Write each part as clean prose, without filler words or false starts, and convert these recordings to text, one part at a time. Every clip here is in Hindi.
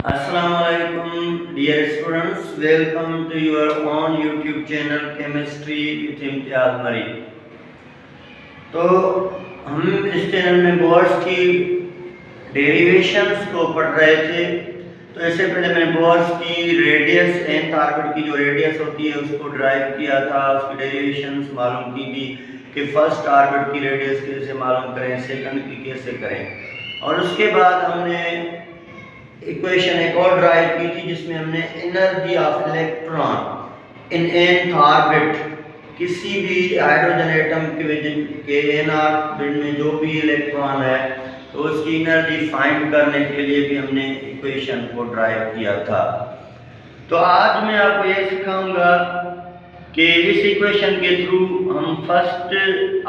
Assalamualaikum dear students, welcome to your own YouTube channel Chemistry with Imtiaz मरी। तो हम इस चैनल में बोर्ड्स की डेरिवेशंस को पढ़ रहे थे। तो इससे पहले मैंने बोर्ड्स की रेडियस nth ऑर्बिट की जो रेडियस होती है उसको ड्राइव किया था, उसकी डेरिवेशंस मालूम की थी कि फर्स्ट ऑर्बिट की रेडियस कैसे मालूम करें, सेकंड की कैसे करें। और उसके बाद हमने इक्वेशन एक और ड्राइव की थी जिसमें हमने energy of electron in nth orbit, किसी भी हाइड्रोजन एटम के n ऑर्बिट में जो भी इलेक्ट्रॉन है तो उसकी एनर्जी फाइंड करने के लिए भी हमने इक्वेशन को ड्राइव किया था। तो आज मैं आपको ये सिखाऊंगा कि इस इक्वेशन के थ्रू हम फर्स्ट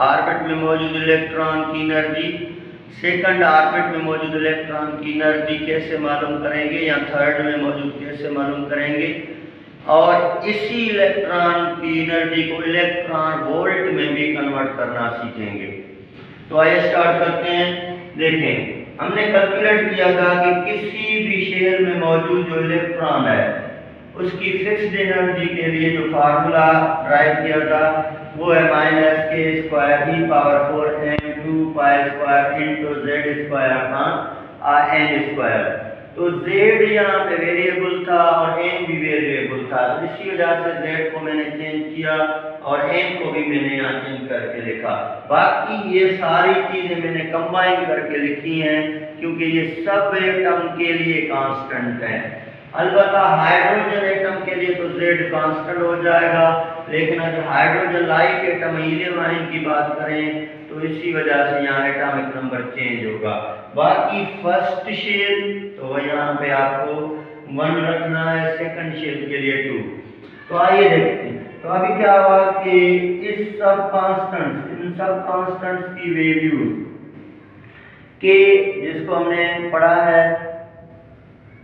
ऑर्बिट में मौजूद इलेक्ट्रॉन की एनर्जी, सेकंड ऑर्बिट में मौजूद इलेक्ट्रॉन की एनर्जी कैसे मालूम करेंगे या थर्ड में मौजूद कैसे मालूम करेंगे, और इसी इलेक्ट्रॉन की एनर्जी को इलेक्ट्रॉन वोल्ट में भी कन्वर्ट करना सीखेंगे। तो आइए स्टार्ट करते हैं। देखें, हमने कैलकुलेट किया था कि किसी भी शेल में मौजूद जो इलेक्ट्रॉन है उसकी फिक्स्ड एनर्जी के लिए जो फार्मूला ड्राइव किया था वो है -k² e⁴ m² into z² upon n²। तो z यहाँ पे वेरिएबल था और n भी वेरिएबल था, तो इसी वजह से z को मैंने चेंज किया और n को भी मैंने यहाँ चेंज करके लिखा। बाकी ये सारी चीजें मैंने कंबाइन करके लिखी हैं क्योंकि ये सब एटम के लिए कांस्टेंट है। अलबत्ता हाइड्रोजन एटम के लिए तो z कांस्टेंट हो जाएगा, लेकिन अगर hydrogen like atom helium ion की बात करें तो इसी वजह से यहाँ एटॉमिक नंबर चेंज होगा। बाकी फर्स्ट शेल तो यहाँ पे आपको 1 रखना है, सेकंड शेल के लिए 2। तो आइए देखते हैं। तो अभी क्या हुआ कि इन सब कांस्टेंट्स की वैल्यूज के, जिसको हमने पढ़ा है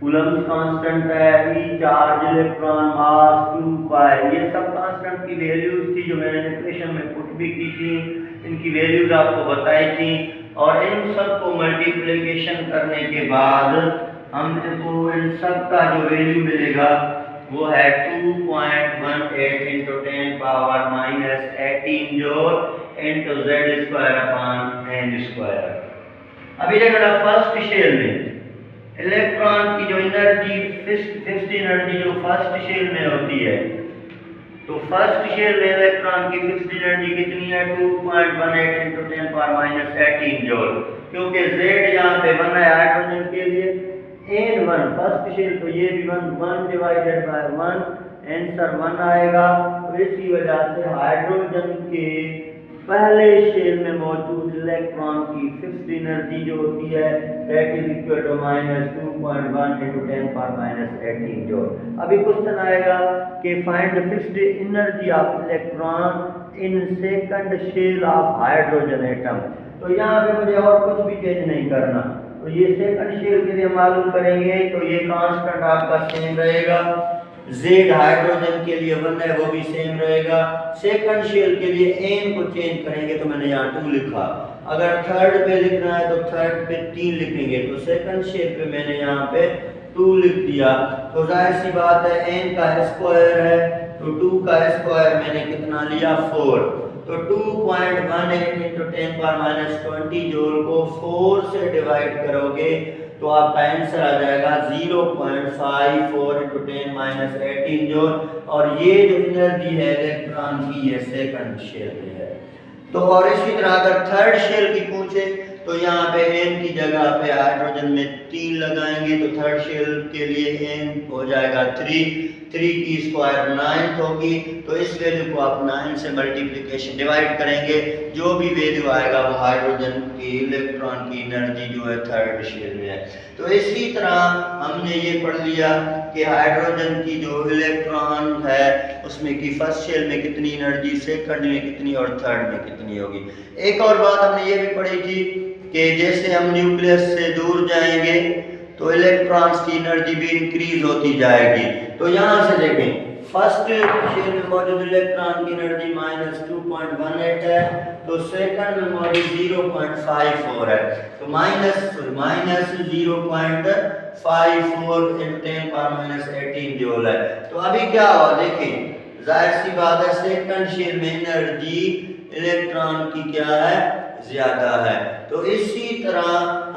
कूलम्ब कांस्टेंट है, ई चार्ज, इलेक्ट्रॉन मास, 2π, ये सब कांस्टेंट की वैल्यूज थी जो मैंने इक्वेशन में पुट भी की थी, इनकी वैल्यूज आपको बताई थी। और इन सब को मल्टीप्लिकेशन करने के बाद हमको इन सब का जो वैल्यू मिलेगा वो है 2.18 into 10⁻−18 joule into z² upon n²। अभी देखना फर्स्ट शेल में इलेक्ट्रॉन की जो एनर्जी, फिक्स्ड एनर्जी जो फर्स्ट शेल में होती है, तो फर्स्ट शेल में इलेक्ट्रॉन की फिक्स्ड एनर्जी कितनी है 2.18 इंटू 10⁻18 जूल, क्योंकि z यहाँ पे 1 है हाइड्रोजन के लिए, n1 फर्स्ट शेल तो ये भी 1 डिवाइडेड बाय 1, आंसर 1 आएगा। तो इसी वजह से हाइड्रोजन के पहले शेल में मौजूद इलेक्ट्रॉन की फिक्स्ड एनर्जी जो होती है that is equal to -2.1 into 10⁻18 joule. अभी क्वेश्चन आएगा कि find the fixed energy of electron in second shell of hydrogen atom. तो यहाँ पे मुझे और कुछ भी चेंज नहीं करना, तो ये सेकंड शेल के लिए मालूम करेंगे तो ये कांस्टेंट आपका सेम रहेगा, z हाइड्रोजन के लिए 1 है वो भी सेम रहेगा। सेकंड शेल के लिए n को चेंज करेंगे तो मैंने यहाँ 2 लिखा, अगर थर्ड पे लिखना है तो थर्ड पे 3 लिखेंगे, तो सेकंड शेल पे मैंने यहाँ पे 2 लिख दिया। तो जाहिर सी बात है n का स्क्वायर है तो 2 का स्क्वायर मैंने कितना लिया 4, तो 2.18 इंटू 10⁻20 जूल को 4 से डिवाइड करोगे तो आपका आंसर आ जाएगा 0.54 इंटू 10⁻18 जूल। और ये जो एनर्जी है इलेक्ट्रॉन की ये सेकंड शेल में है। तो और इसी तरह अगर थर्ड शेल की पूछे तो यहाँ पे n की जगह पे हाइड्रोजन में 3 लगाएंगे तो थर्ड शेल के लिए n हो जाएगा 3 की स्क्वायर 9 होगी, तो इस वैल्यू को आप 9 से मल्टीप्लिकेशन डिवाइड करेंगे, जो भी वैल्यू आएगा वो हाइड्रोजन की इलेक्ट्रॉन की एनर्जी जो है थर्ड शेल में है। तो इसी तरह हमने ये पढ़ लिया कि हाइड्रोजन की जो इलेक्ट्रॉन है उसमें की फर्स्ट शेल में कितनी एनर्जी, सेकंड में कितनी और थर्ड में कितनी होगी। एक और बात हमने ये भी पढ़ी थी कि जैसे हम न्यूक्लियस से दूर जाएंगे तो इलेक्ट्रॉन्स की एनर्जी भी इंक्रीज होती जाएगी। तो यहाँ से देखें फर्स्ट शेल में मौजूद इलेक्ट्रॉन की एनर्जी -2.18 है, तो सेकंड में मौजूद 0.54 है, तो माइनस 0.54 × 10⁻18 जूल है। तो अभी क्या हुआ देखिए, जाहिर सी बात है सेकंड शेल में एनर्जी इलेक्ट्रॉन की क्या है, ज्यादा है। तो इसी तरह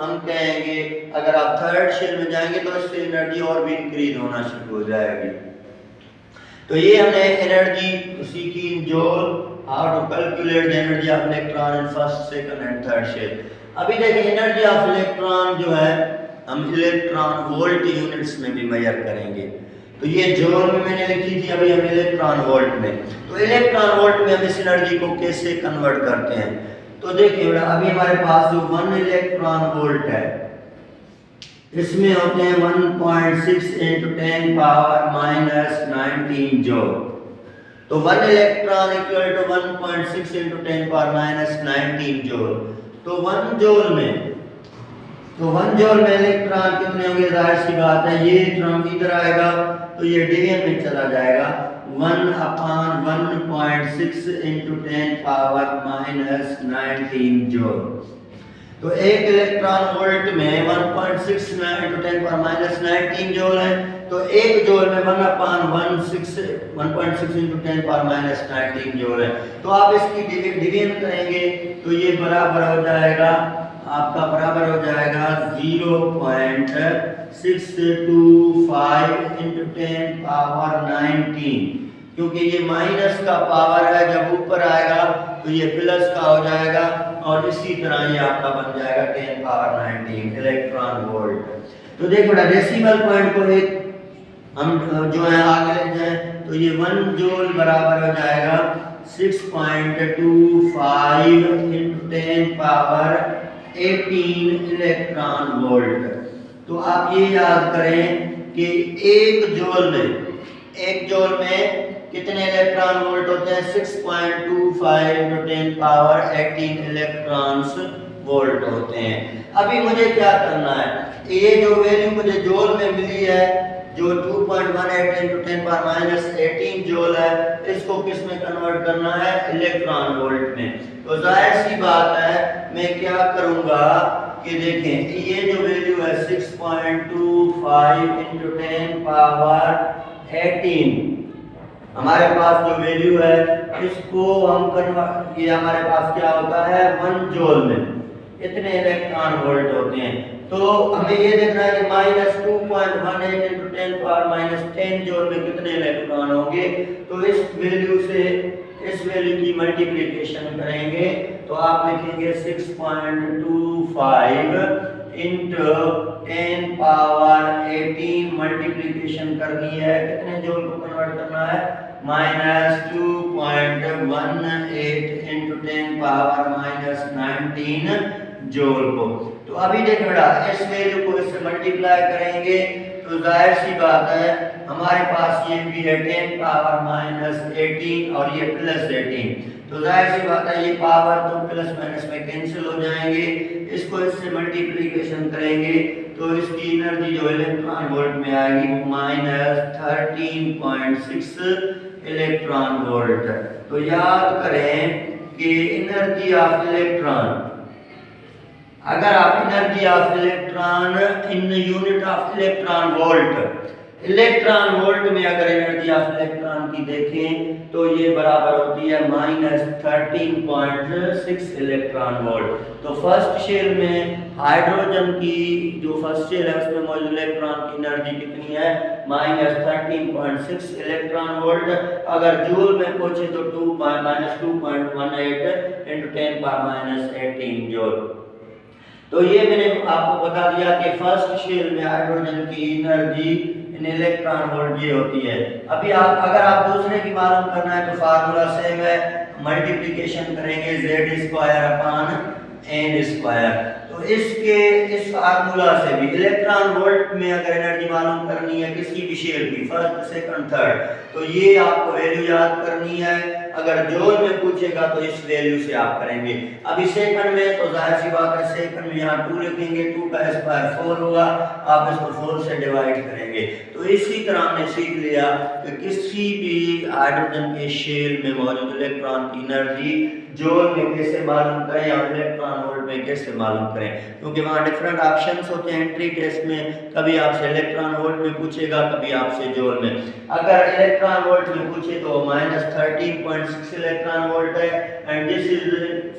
हम कहेंगे अगर आप थर्ड शेल में जाएंगे तो इससे एनर्जी और भी इंक्रीज होना शुरू हो जाएगी। तो ये हमने एनर्जी सीखी joule, how to calculate the energy of electron in first second and third shell. अभी देखिए एनर्जी ऑफ इलेक्ट्रॉन जो है हम इलेक्ट्रॉन वोल्ट यूनिट्स में भी मेजर करेंगे। तो ये जूल में मैंने लिखी थी, अभी हम इलेक्ट्रॉन वोल्ट में। तो इलेक्ट्रॉन वोल्ट में हम इस एनर्जी को कैसे कन्वर्ट करते हैं, तो देखिए अभी हमारे पास जो 1 इलेक्ट्रॉन वोल्ट है इसमें होते हैं 1.6 × 10⁻⁻19 जूल। तो 1 इलेक्ट्रॉन इक्वल टू 1.6 × 10⁻⁻19 जूल। तो 1 जूल में इलेक्ट्रॉन कितने होंगे, जाहिर सी बात है ये टर्म इधर आएगा तो ये डिवीजन में चला जाएगा, 1/1.6 × 10⁻⁻19 जूल। तो एक इलेक्ट्रॉन वोल्ट में 1.6 × 10⁻⁻19 जूल है, तो एक जूल में 1/1.6 × 10⁻⁻19 जूल है। तो आप इसकी डिवीजन करेंगे तो ये बराबर हो जाएगा, आपका बराबर हो जाएगा 0.625 × 10⁻19, क्योंकि ये माइनस का पावर है, जब ऊपर आएगा तो ये प्लस का हो जाएगा और इसी तरह ये आपका बन जाएगा 10⁻19 इलेक्ट्रॉन वोल्ट। तो देखो डेसिमल पॉइंट को एक हम जो है आगे ले जाए तो ये 1 जूल बराबर हो जाएगा 6.25 × 10⁻18 इलेक्ट्रॉन वोल्ट। तो आप ये याद करें कि एक जूल में कितने इलेक्ट्रॉन वोल्ट होते हैं, 6.25 × 10⁻18 इलेक्ट्रॉन्स वोल्ट होते हैं। अभी मुझे क्या करना है, ये जो वैल्यू मुझे जूल में मिली है जो 2.18 × 10⁻18 जूल है, इसको किस में कन्वर्ट करना है, इलेक्ट्रॉन वोल्ट में। तो जाहिर सी बात है मैं क्या करूंगा कि देखें ये जो वैल्यू है 6.25 × 10⁻18 हमारे पास जो वैल्यू है इसको हम कन्वर्ट, ये हमारे पास क्या होता है 1 जूल में इतने इलेक्ट्रॉन वोल्ट होते हैं। तो हमें ये देखना है कि -2.18 × 10⁻10 जूल में कितने इलेक्ट्रॉन होंगे। तो इस वैल्यू से इस वैल्यू की मल्टीप्लिकेशन करेंगे तो आप लिखेंगे 6.25 × 10⁻18 मल्टीप्लिकेशन करनी है, कितने जूल को कन्वर्ट करना है, -2.18 × 10⁻19 जूल को। तो अभी देखो बेटा इस वैल्यू को इससे मल्टीप्लाई करेंगे तो जाहिर सी बात है हमारे पास ये भी है 10⁻18 और ये +18। तो जाहिर सी बात है ये पावर तो प्लस माइनस में कैंसिल हो जाएंगे, इसको इससे मल्टीप्लिकेशन करेंगे तो इसकी एनर्जी जो इलेक्ट्रॉन वोल्ट में आएगी वो -13.6 इलेक्ट्रॉन वोल्ट। तो याद करें कि एनर्जी ऑफ इलेक्ट्रॉन, अगर आप energy of electron in unit of electron volt में अगर एनर्जी ऑफ इलेक्ट्रॉन की देखें तो ये बराबर होती है -13.6 इलेक्ट्रॉन वोल्ट। तो फर्स्ट शेल में हाइड्रोजन की जो फर्स्ट शेल है उसमें मौजूद इलेक्ट्रॉन की एनर्जी कितनी है, -13.6 इलेक्ट्रॉन वोल्ट। अगर जूल में पूछे तो -2.18 × 10⁻18 जूल। तो ये मैंने आपको बता दिया कि फर्स्ट शेल में हाइड्रोजन की एनर्जी इन इलेक्ट्रॉन वोल्ट ये होती है। अभी आप अगर आप दूसरे की मालूम करना है तो फार्मूला सेम है, मल्टीप्लिकेशन करेंगे Z² तो इस फार्मूला से भी इलेक्ट्रॉन वोल्ट में अगर एनर्जी मालूम करनी है किसी भी शेल की, फर्स्ट सेकंड थर्ड, तो ये आपको वैल्यू याद करनी है अगर जोल में पूछेगा तो इस वैल्यू से आप करेंगे। अभी सेकंड में तो जाहिर सी बात है सेकंड में यहाँ 2 लिखेंगे, 2 का स्क्वायर 4 होगा, आप इसको 4 से डिवाइड करेंगे। तो इसी तरह हमने सीख लिया कि किसी भी हाइड्रोजन के शेल में मौजूद इलेक्ट्रॉन की एनर्जी जोल में कैसे मालूम करें या इलेक्ट्रॉन वोल्ट में कैसे मालूम करें, क्योंकि वहाँ डिफरेंट ऑप्शंस होते हैं एंट्री टेस्ट में। कभी आपसे इलेक्ट्रॉन वोल्ट में पूछेगा, कभी आपसे जोल में। अगर इलेक्ट्रॉन वोल्ट में पूछे तो -13.6 इलेक्ट्रॉन वोल्ट है and this is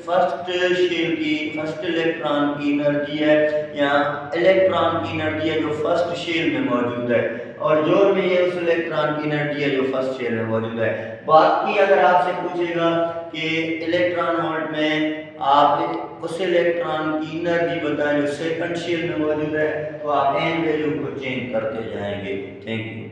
first shell की फर्स्ट इलेक्ट्रॉन की एनर्जी है, या इलेक्ट्रॉन की एनर्जी है जो फर्स्ट शेल में मौजूद है, और जोल में ये उस इलेक्ट्रॉन की एनर्जी है जो फर्स्ट शेल में मौजूद है। बाकी अगर आपसे पूछेगा कि इलेक्ट्रॉन वोल्ट में आप उस इलेक्ट्रॉन की एनर्जी बताएं जो सेकंड शेल में मौजूद है, तो आप एन वैल्यू को चेंज करते जाएंगे। Thank you.